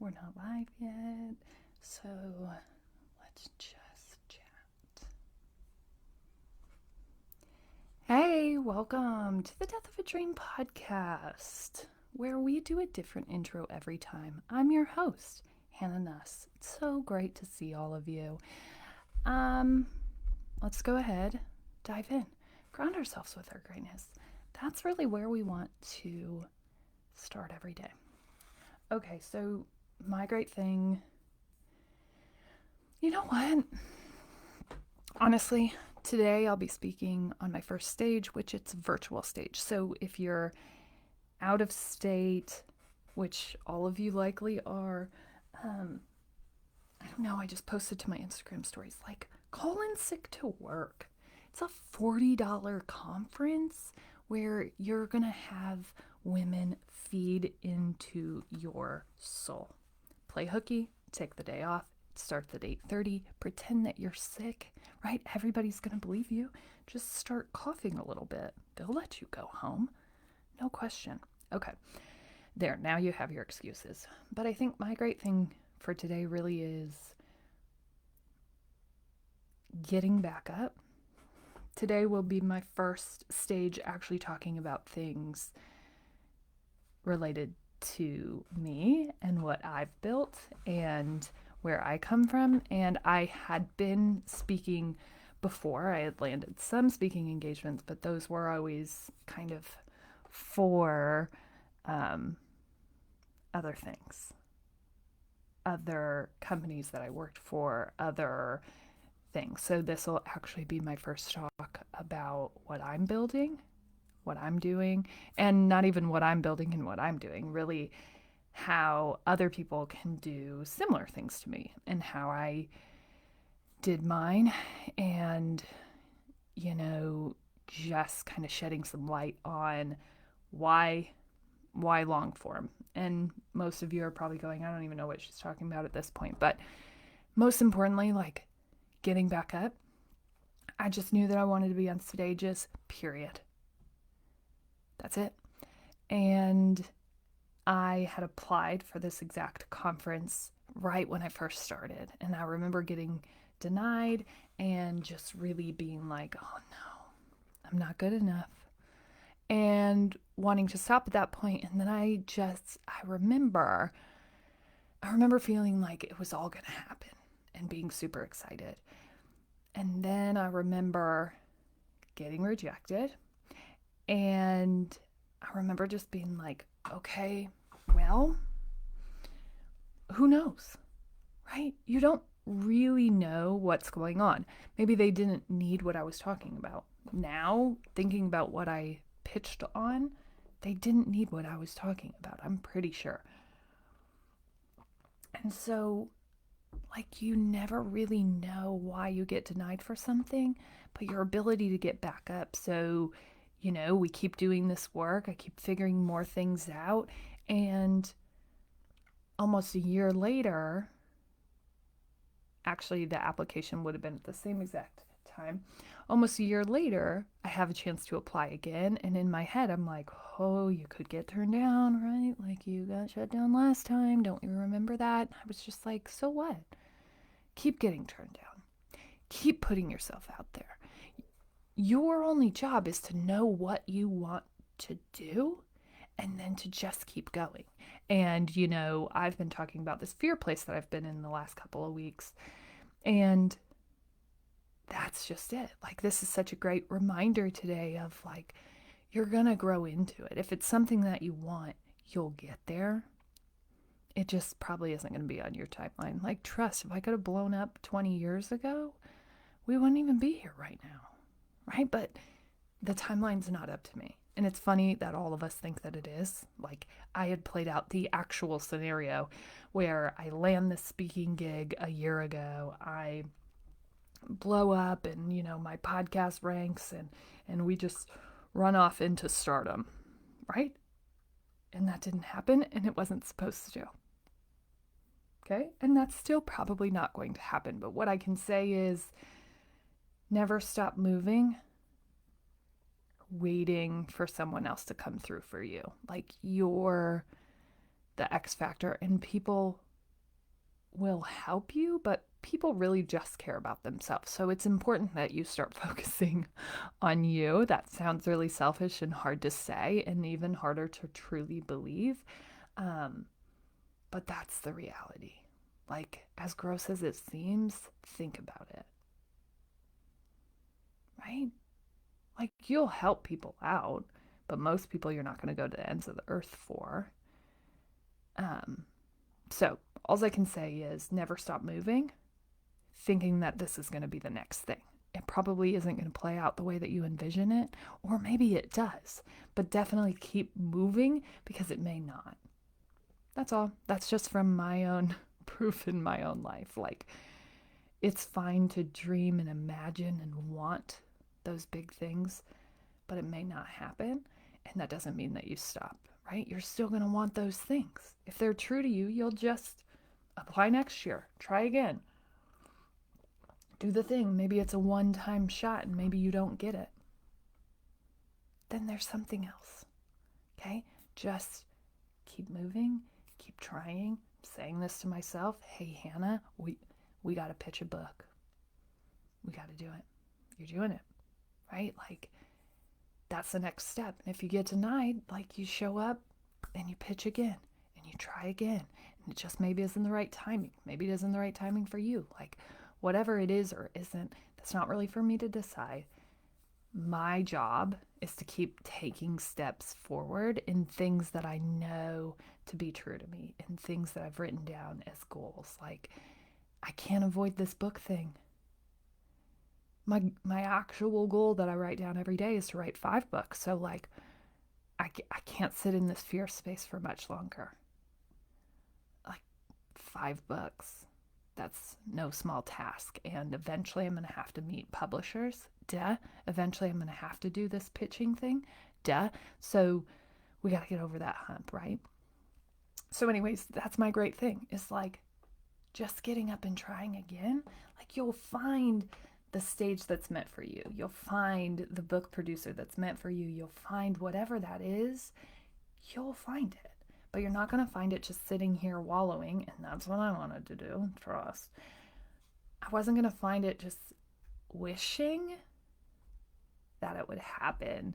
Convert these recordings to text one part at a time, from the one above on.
We're not live yet, so let's just chat. Hey, welcome to the Death of a Dream podcast, where we do a different intro every time. I'm your host, Hanna Nuss. It's so great to see all of you. Let's go ahead, dive in, ground ourselves with our greatness. That's really where we want to start every day. Okay, so my great thing, you know what? Honestly, today I'll be speaking on my first stage, which it's a virtual stage. So if you're out of state, which all of you likely are, I don't know, I just posted to my Instagram stories, like, call in sick to work. It's a $40 conference where you're going to have women feed into your soul. Play hooky, take the day off, starts at 8:30, pretend that you're sick, right? Everybody's going to believe you. Just start coughing a little bit. They'll let you go home. No question. Okay. There, now you have your excuses. But I think my great thing for today really is getting back up. Today will be my first stage actually talking about things related to me and what I've built and where I come from. And I had been speaking before. I had landed some speaking engagements, but those were always kind of for other things, other companies that I worked for, other things. So this will actually be my first talk about what I'm building, what I'm doing, and not even what I'm building and what I'm doing, really how other people can do similar things to me and how I did mine, and, just kind of shedding some light on why long form. And most of you are probably going, I don't even know what she's talking about at this point. But most importantly, like, getting back up. I just knew that I wanted to be on stages, period. That's it. And I had applied for this exact conference right when I first started. And I remember getting denied and just really being like, oh no, I'm not good enough. And wanting to stop at that point. And then I remember feeling like it was all going to happen and being super excited. And then I remember getting rejected. And I remember just being like, okay, well, who knows, right? You don't really know what's going on. Maybe they didn't need what I was talking about. Now, thinking about what I pitched on, they didn't need what I was talking about, I'm pretty sure. And so, like, you never really know why you get denied for something, but your ability to get back up. So, we keep doing this work. I keep figuring more things out. And almost a year later, actually, the application would have been at the same exact time. Almost a year later, I have a chance to apply again. And in my head, I'm like, oh, you could get turned down, right? Like, you got shut down last time. Don't you remember that? I was just like, so what? Keep getting turned down. Keep putting yourself out there. Your only job is to know what you want to do and then to just keep going. And, I've been talking about this fear place that I've been in the last couple of weeks. And that's just it. Like, this is such a great reminder today of, like, you're going to grow into it. If it's something that you want, you'll get there. It just probably isn't going to be on your timeline. Like, trust, if I could have blown up 20 years ago, we wouldn't even be here right now, right? But the timeline's not up to me. And it's funny that all of us think that it is. Like, I had played out the actual scenario where I land this speaking gig a year ago. I blow up and, my podcast ranks and we just run off into stardom, right? And that didn't happen, and it wasn't supposed to. Okay? And that's still probably not going to happen. But what I can say is never stop moving, waiting for someone else to come through for you. Like, you're the X factor, and people will help you, but people really just care about themselves. So it's important that you start focusing on you. That sounds really selfish and hard to say, and even harder to truly believe. Um, but that's the reality. Like, as gross as it seems, think about it, right? Like, you'll help people out, but most people you're not going to go to the ends of the earth for. Um, so, all I can say is never stop moving, thinking that this is going to be the next thing. It probably isn't going to play out the way that you envision it, or maybe it does, but definitely keep moving because it may not. That's all. That's just from my own proof in my own life. Like, it's fine to dream and imagine and want those big things, but it may not happen. And that doesn't mean that you stop, right? You're still going to want those things. If they're true to you, you'll just apply next year, try again, do the thing. Maybe it's a one-time shot and maybe you don't get it. Then there's something else, okay? Just keep moving, keep trying. I'm saying this to myself. Hey, Hannah, we got to pitch a book. We got to do it. You're doing it, right? Like, that's the next step. And if you get denied, like, you show up and you pitch again and you try again. And it just maybe isn't the right timing. Maybe it isn't the right timing for you. Like, whatever it is or isn't, that's not really for me to decide. My job is to keep taking steps forward in things that I know to be true to me, in things that I've written down as goals. Like, I can't avoid this book thing. My actual goal that I write down every day is to write 5 books. So, like, I can't sit in this fear space for much longer. Like, 5 books. That's no small task. And eventually I'm going to have to meet publishers. Duh. Eventually I'm going to have to do this pitching thing. Duh. So we got to get over that hump, right? So anyways, that's my great thing. Is like just getting up and trying again. Like, you'll find the stage that's meant for you. You'll find the book producer that's meant for you. You'll find whatever that is. You'll find it. But you're not going to find it just sitting here wallowing, and that's what I wanted to do, trust. I wasn't going to find it just wishing that it would happen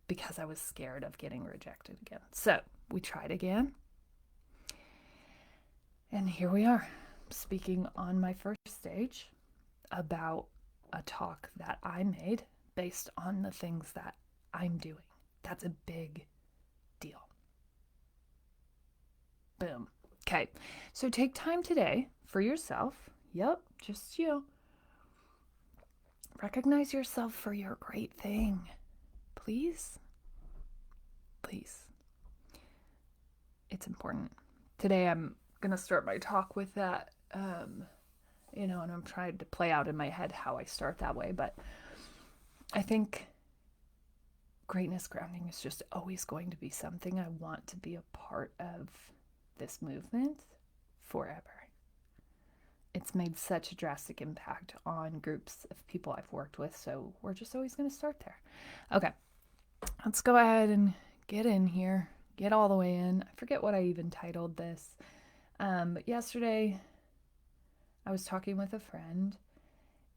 because I was scared of getting rejected again. So we tried again, and here we are, speaking on my first stage about a talk that I made based on the things that I'm doing. That's a big deal. Boom. Okay, so take time today for yourself. Yep, just you. Recognize yourself for your great thing. Please. Please. It's important. Today I'm going to start my talk with that, and I'm trying to play out in my head how I start that way, but I think greatness grounding is just always going to be something I want to be a part of this movement forever. It's made such a drastic impact on groups of people I've worked with, so we're just always going to start there. Okay, let's go ahead and get in here, get all the way in. I forget what I even titled this, but yesterday I was talking with a friend,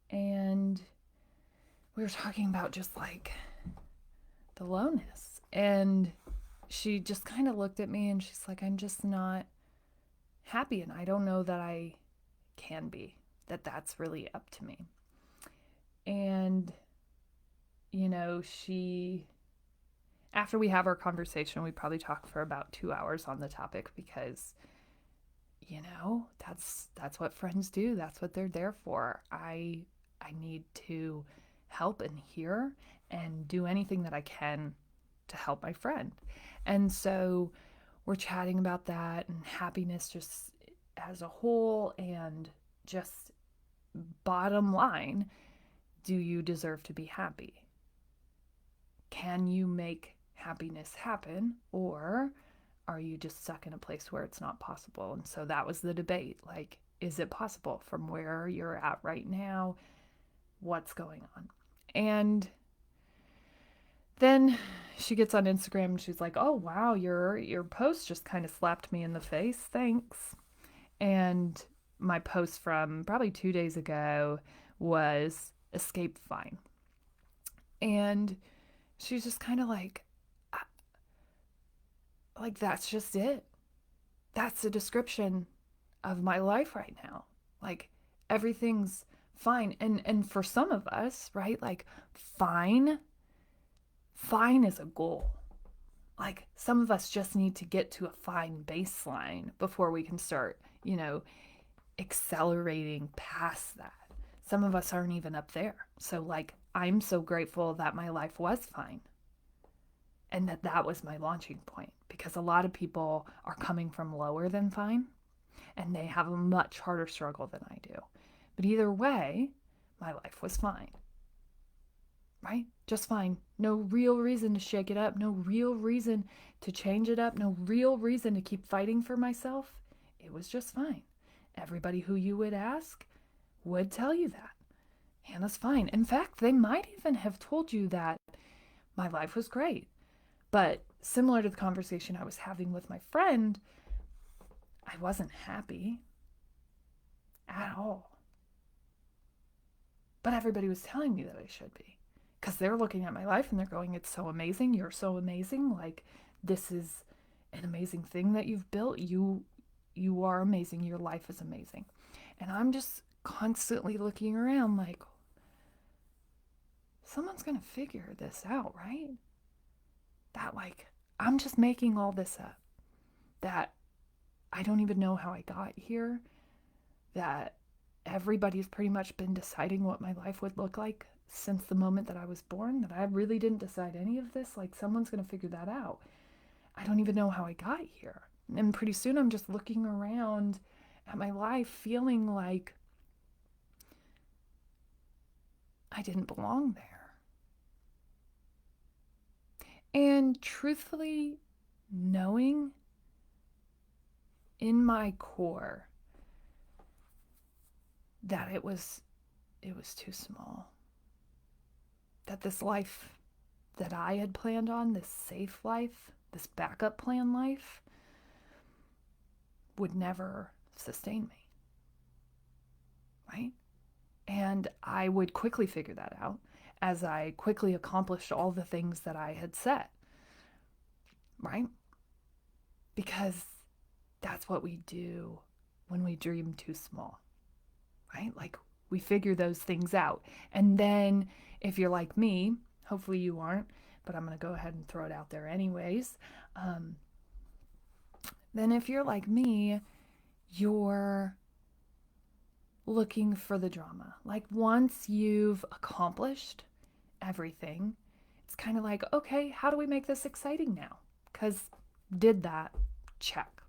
and we were talking about just like the lowness, and she just kind of looked at me and she's like, I'm just not happy, and I don't know that I can be, that's really up to me. And she, after we have our conversation, we probably talk for about 2 hours on the topic, because that's what friends do. That's what they're there for. I need to help and hear and do anything that I can to help my friend. And so we're chatting about that and happiness just as a whole, and just bottom line, do you deserve to be happy? Can you make happiness happen, or are you just stuck in a place where it's not possible? And so that was the debate. Like, is it possible from where you're at right now? What's going on? And then she gets on Instagram and she's like, oh, wow, your post just kind of slapped me in the face. Thanks. And my post from probably 2 days ago was escape fine. And she's just kind of like, that's just it. That's the description of my life right now. Like, everything's fine. And for some of us, right, like, fine is a goal. Like, some of us just need to get to a fine baseline before we can start, accelerating past that. Some of us aren't even up there. So, like, I'm so grateful that my life was fine and that was my launching point, because a lot of people are coming from lower than fine and they have a much harder struggle than I do. But either way, my life was fine, right? Just fine. No real reason to shake it up. No real reason to change it up. No real reason to keep fighting for myself. It was just fine. Everybody who you would ask would tell you that. Hannah's fine. In fact, they might even have told you that my life was great. But similar to the conversation I was having with my friend, I wasn't happy at all. But everybody was telling me that I should be, because they're looking at my life and they're going, it's so amazing. You're so amazing. Like, this is an amazing thing that you've built. You are amazing. Your life is amazing. And I'm just constantly looking around like, someone's going to figure this out, right? That, like, I'm just making all this up. That I don't even know how I got here. That everybody's pretty much been deciding what my life would look like since the moment that I was born. That I really didn't decide any of this. Like, someone's going to figure that out. I don't even know how I got here. And pretty soon I'm just looking around at my life feeling like I didn't belong there. And truthfully, knowing in my core that it was too small. That this life that I had planned on, this safe life, this backup plan life, would never sustain me, right? And I would quickly figure that out as I quickly accomplished all the things that I had set, right? Because that's what we do when we dream too small, right? Like, we figure those things out. And then if you're like me, hopefully you aren't, but I'm going to go ahead and throw it out there anyways. Then if you're like me, you're looking for the drama. Like, once you've accomplished everything, it's kind of like, okay, how do we make this exciting now? Because did that, check.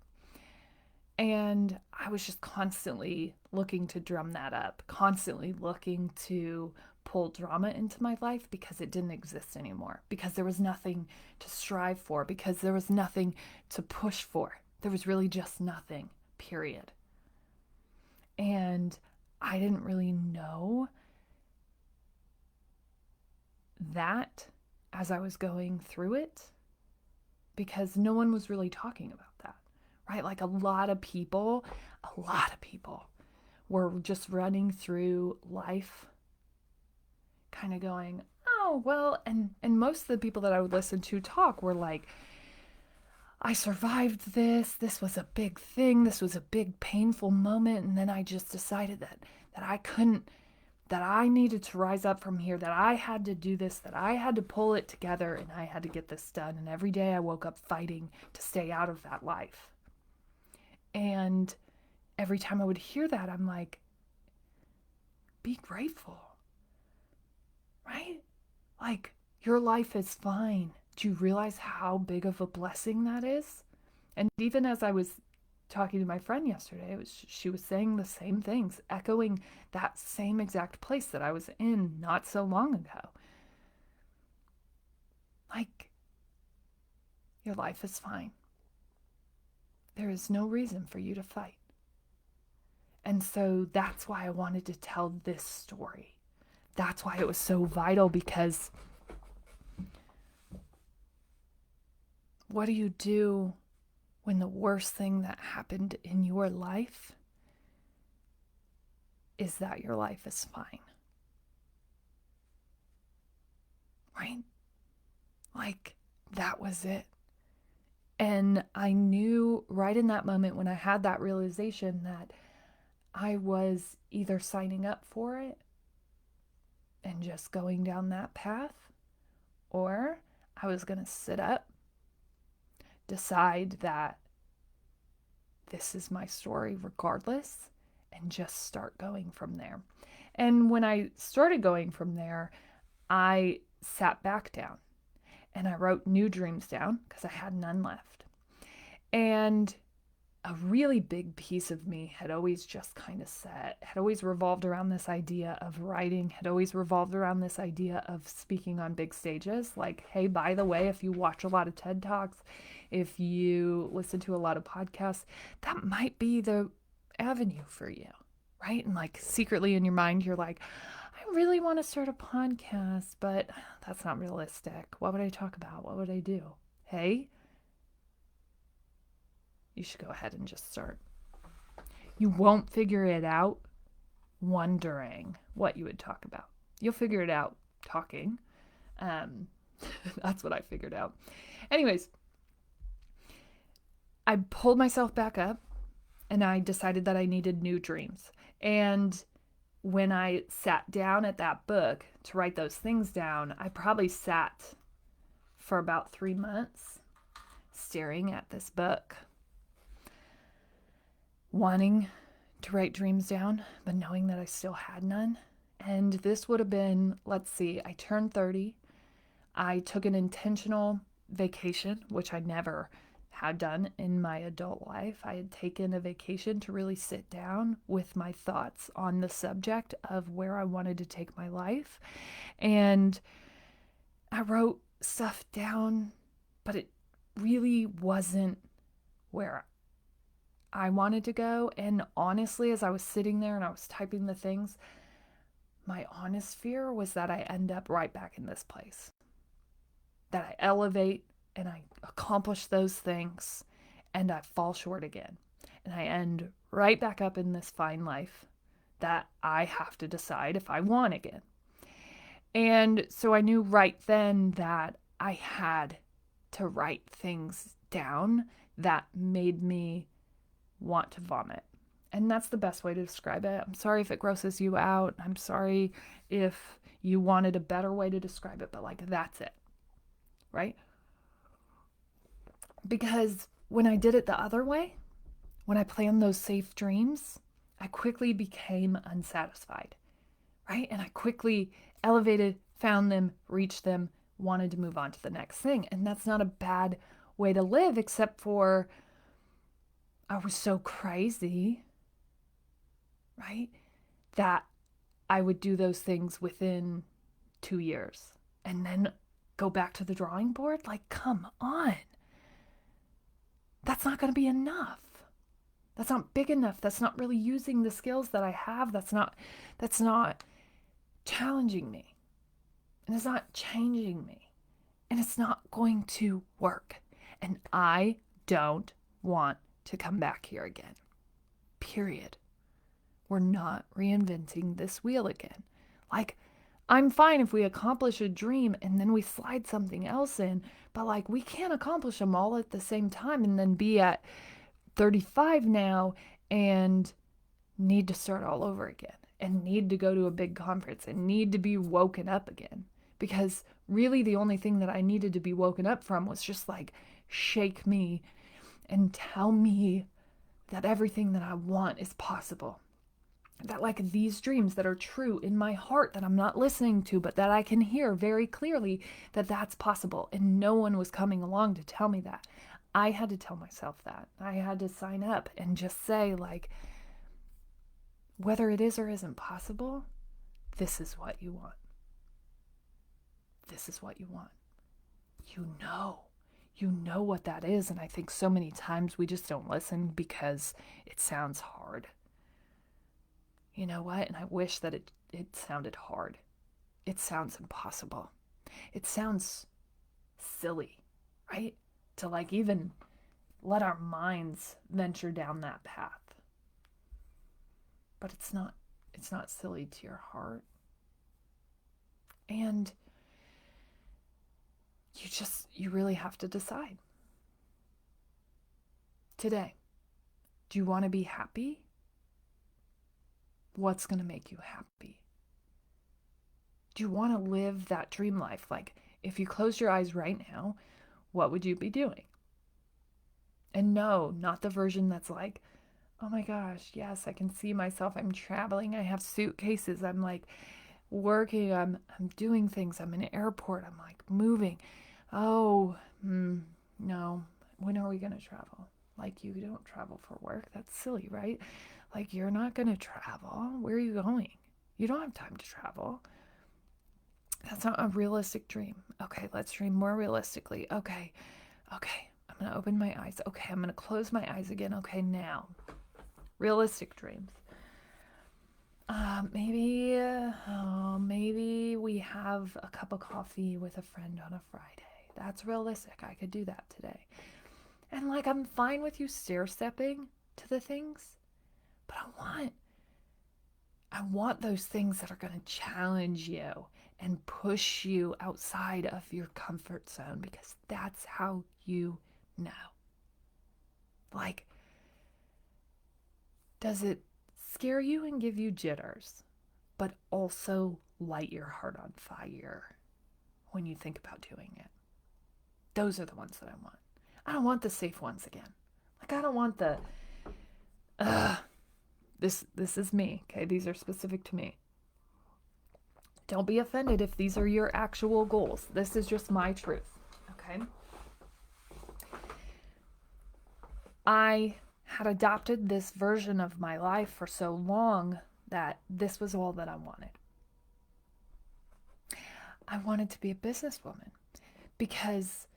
And I was just constantly looking to drum that up, constantly looking to pull drama into my life because it didn't exist anymore, because there was nothing to strive for, because there was nothing to push for. There was really just nothing, period. And I didn't really know that as I was going through it, because no one was really talking about that, right? Like, a lot of people were just running through life kind of going, oh, well, and most of the people that I would listen to talk were like, I survived this. This was a big thing. This was a big painful moment. And then I just decided that I couldn't, that I needed to rise up from here, that I had to do this, that I had to pull it together, and I had to get this done. And every day I woke up fighting to stay out of that life. And every time I would hear that, I'm like, be grateful, right? Like, your life is fine. Do you realize how big of a blessing that is? And even as I was talking to my friend yesterday, she was saying the same things, echoing that same exact place that I was in not so long ago. Like, your life is fine. There is no reason for you to fight. And so that's why I wanted to tell this story. That's why it was so vital, because what do you do when the worst thing that happened in your life is that your life is fine. Right? Like, that was it. And I knew right in that moment when I had that realization that I was either signing up for it and just going down that path, or I was going to sit up, decide that this is my story regardless, and just start going from there. And when I started going from there, I sat back down and I wrote new dreams down because I had none left. And a really big piece of me had always just kind of had always revolved around this idea of writing, had always revolved around this idea of speaking on big stages. Like, hey, by the way, if you watch a lot of TED Talks, if you listen to a lot of podcasts, that might be the avenue for you, right? And like secretly in your mind, you're like, I really want to start a podcast, but that's not realistic. What would I talk about? What would I do? Hey, you should go ahead and just start. You won't figure it out wondering what you would talk about. You'll figure it out talking. That's what I figured out. Anyways, I pulled myself back up and I decided that I needed new dreams. And when I sat down at that book to write those things down, I probably sat for about 3 months staring at this book, wanting to write dreams down, but knowing that I still had none. And this would have been, let's see, I turned 30. I took an intentional vacation, which I never had done in my adult life. I had taken a vacation to really sit down with my thoughts on the subject of where I wanted to take my life. And I wrote stuff down, but it really wasn't where I wanted to go. And honestly, as I was sitting there and I was typing the things, my honest fear was that I end up right back in this place. That I elevate and I accomplish those things and I fall short again. And I end right back up in this fine life that I have to decide if I want again. And so I knew right then that I had to write things down that made me want to vomit. And that's the best way to describe it. I'm sorry if it grosses you out. I'm sorry if you wanted a better way to describe it, but like that's it. Right? Because when I did it the other way, when I planned those safe dreams, I quickly became unsatisfied, right? And I quickly elevated, found them, reached them, wanted to move on to the next thing. And that's not a bad way to live, except for I was so crazy, right? That I would do those things within 2 years and then go back to the drawing board. Like, come on. That's not going to be enough. That's not big enough. That's not really using the skills that I have. That's not challenging me. And it's not changing me. And it's not going to work. And I don't want to come back here again. Period. We're not reinventing this wheel again. Like, I'm fine if we accomplish a dream and then we slide something else in, but like we can't accomplish them all at the same time and then be at 35 now and need to start all over again and need to go to a big conference and need to be woken up again. Because really the only thing that I needed to be woken up from was just like shake me and tell me that everything that I want is possible. That like these dreams that are true in my heart that I'm not listening to, but that I can hear very clearly that that's possible. And no one was coming along to tell me that. I had to tell myself that. I had to sign up and just say like, whether it is or isn't possible, this is what you want. This is what you want. You know what that is. And I think so many times we just don't listen because it sounds hard. You know what? And I wish that it sounded hard. It sounds impossible. It sounds silly, right? To like even let our minds venture down that path. But it's not silly to your heart. And you really have to decide today. Do you want to be happy? What's going to make you happy? Do you want to live that dream life? Like, if you close your eyes right now, what would you be doing? And no, not the version that's like, oh my gosh, yes, I can see myself. I'm traveling. I have suitcases. I'm like working. I'm doing things. I'm in an airport. I'm like moving. Oh, no. When are we going to travel? Like, you don't travel for work. That's silly, right? Like, you're not going to travel. Where are you going? You don't have time to travel. That's not a realistic dream. Okay, let's dream more realistically. Okay, I'm going to open my eyes. Okay, I'm going to close my eyes again. Okay, now. Realistic dreams. Maybe we have a cup of coffee with a friend on a Friday. That's realistic. I could do that today. And like, I'm fine with you stair-stepping to the things, but I want those things that are going to challenge you and push you outside of your comfort zone, because that's how you know. Like, does it scare you and give you jitters, but also light your heart on fire when you think about doing it? Those are the ones that I want. I don't want the safe ones again. Like, I don't want the, this is me, okay? These are specific to me. Don't be offended if these are your actual goals. This is just my truth, okay? I had adopted this version of my life for so long that this was all that I wanted. I wanted to be a businesswoman because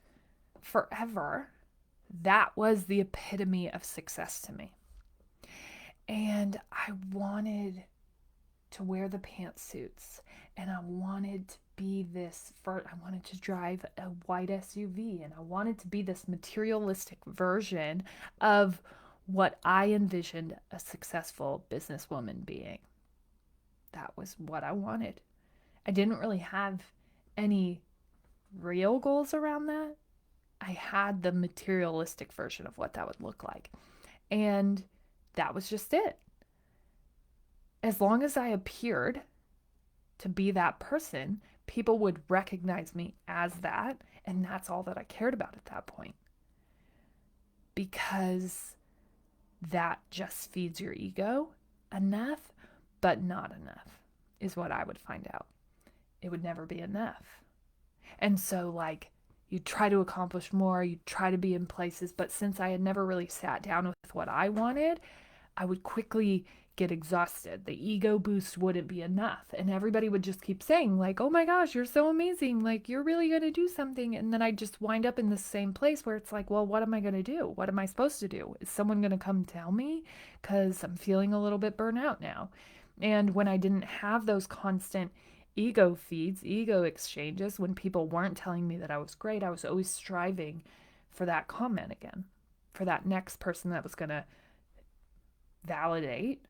forever, that was the epitome of success to me. And I wanted to wear the pantsuits, and I wanted to be I wanted to drive a white SUV, and I wanted to be this materialistic version of what I envisioned a successful businesswoman being. That was what I wanted. I didn't really have any real goals around that. I had the materialistic version of what that would look like. And that was just it. As long as I appeared to be that person, people would recognize me as that. And that's all that I cared about at that point. Because that just feeds your ego enough, but not enough, is what I would find out. It would never be enough. And so, like, you try to accomplish more, you try to be in places, but since I had never really sat down with what I wanted, I would quickly get exhausted. The ego boost wouldn't be enough. And everybody would just keep saying, like, oh my gosh, you're so amazing. Like, you're really going to do something. And then I just wind up in the same place where it's like, well, what am I going to do? What am I supposed to do? Is someone going to come tell me? Because I'm feeling a little bit burnt out now. And when I didn't have those constant ego feeds, ego exchanges, when people weren't telling me that I was great, I was always striving for that comment again, for that next person that was going to validate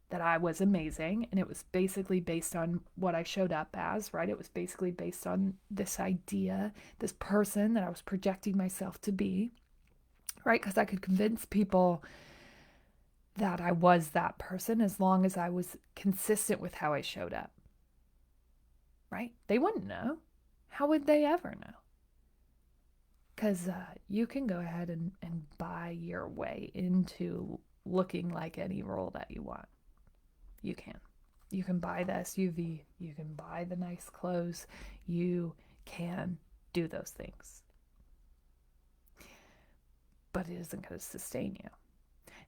that I was amazing. And it was basically based on what I showed up as, right? It was basically based on this idea, this person that I was projecting myself to be, right? Because I could convince people that I was that person as long as I was consistent with how I showed up, right? They wouldn't know. How would they ever know? Because you can go ahead and buy your way into looking like any role that you want. You can. You can buy the SUV. You can buy the nice clothes. You can do those things. But it isn't going to sustain you.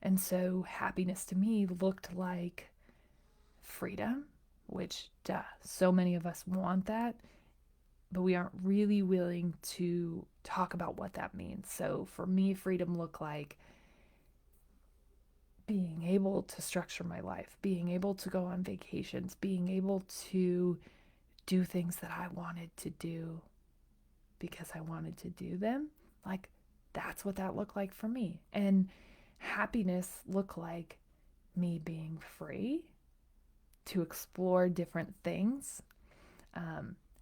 And so happiness to me looked like freedom, which, so many of us want that, but we aren't really willing to talk about what that means. So for me, freedom looked like being able to structure my life, being able to go on vacations, being able to do things that I wanted to do because I wanted to do them. Like, that's what that looked like for me. And happiness looked like me being free to explore different things.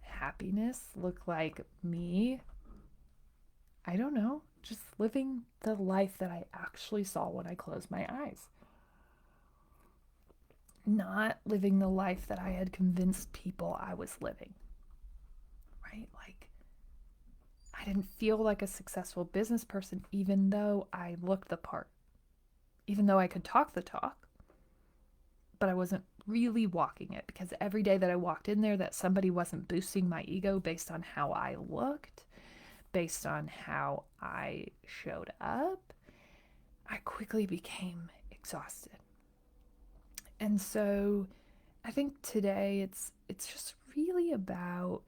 Happiness looked like me, I don't know, just living the life that I actually saw when I closed my eyes. Not living the life that I had convinced people I was living, right? Like, I didn't feel like a successful business person, even though I looked the part, even though I could talk the talk, but I wasn't really walking it, because every day that I walked in there, that somebody wasn't boosting my ego based on how I looked, based on how I showed up, I quickly became exhausted. And so I think today it's just really about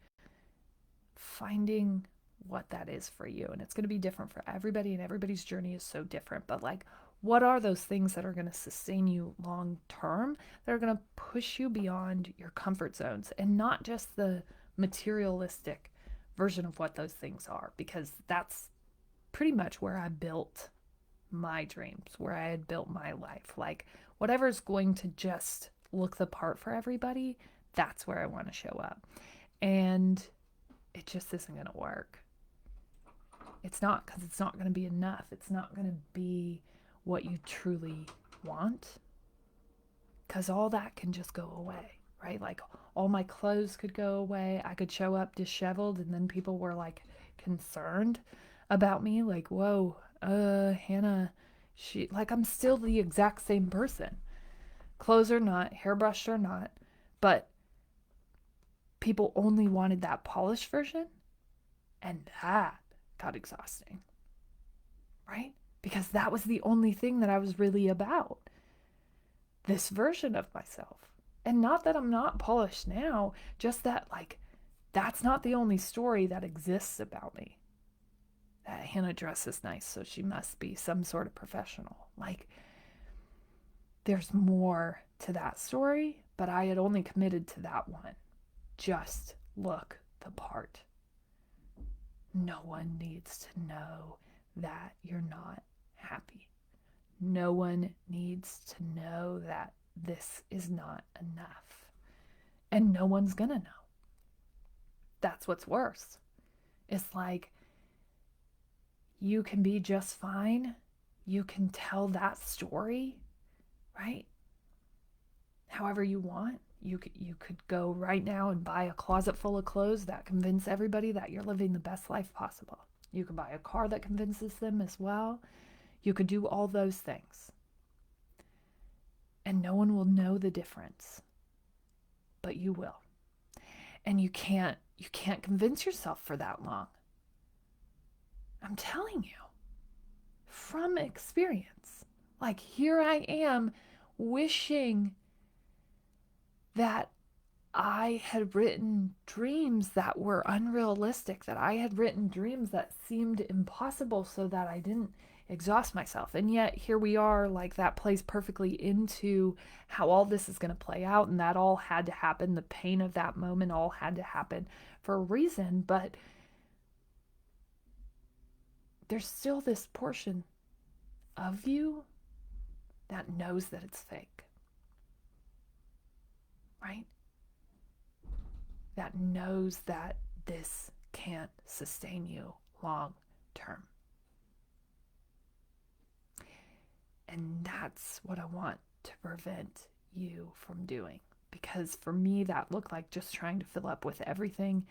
finding what that is for you. And it's going to be different for everybody, and everybody's journey is so different. But like, what are those things that are going to sustain you long term, that are going to push you beyond your comfort zones, and not just the materialistic version of what those things are? Because that's pretty much where I built my dreams, where I had built my life. Like, whatever's going to just look the part for everybody, that's where I want to show up. And it just isn't going to work. It's not, because it's not going to be enough. It's not going to be what you truly want, because all that can just go away, right? Like, all my clothes could go away. I could show up disheveled, and then people were like concerned about me, like, whoa, Hannah, she, like, I'm still the exact same person, clothes or not, hairbrushed or not, but people only wanted that polished version, and that got exhausting, right? Because that was the only thing that I was really about, this version of myself. And not that I'm not polished now, just that, like, that's not the only story that exists about me. That Hannah dresses nice, so she must be some sort of professional. Like, there's more to that story, but I had only committed to that one. Just look the part. No one needs to know that you're not happy. No one needs to know that this is not enough. And no one's gonna know. That's what's worse. It's like, you can be just fine. You can tell that story, right? However you want. You could go right now and buy a closet full of clothes that convince everybody that you're living the best life possible. You could buy a car that convinces them as well. You could do all those things. And no one will know the difference. But you will. And you can't convince yourself for that long. I'm telling you, from experience. Like, here I am wishing that I had written dreams that were unrealistic, that I had written dreams that seemed impossible, so that I didn't exhaust myself. And yet here we are, like, that plays perfectly into how all this is going to play out, and that all had to happen. The pain of that moment all had to happen for a reason, but there's still this portion of you that knows that it's fake, right? That knows that this can't sustain you long term. And that's what I want to prevent you from doing. Because for me, that looked like just trying to fill up with everything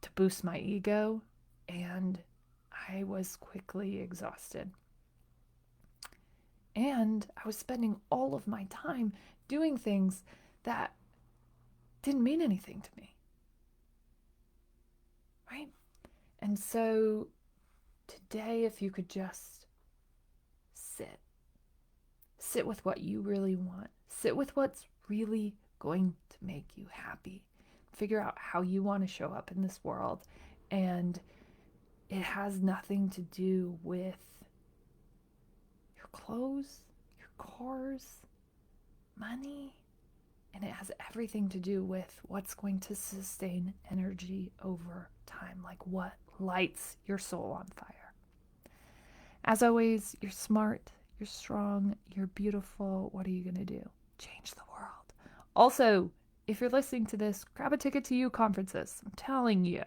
to boost my ego. And I was quickly exhausted. And I was spending all of my time doing things that didn't mean anything to me. Right? And so today, if you could just sit with what you really want, sit with what's really going to make you happy, figure out how you want to show up in this world. And it has nothing to do with your clothes, your cars, money, and it has everything to do with what's going to sustain energy over time, like what lights your soul on fire. As always, you're smart, you're strong, you're beautiful. What are you going to do? Change the world. Also, if you're listening to this, grab a ticket to you conferences. I'm telling you,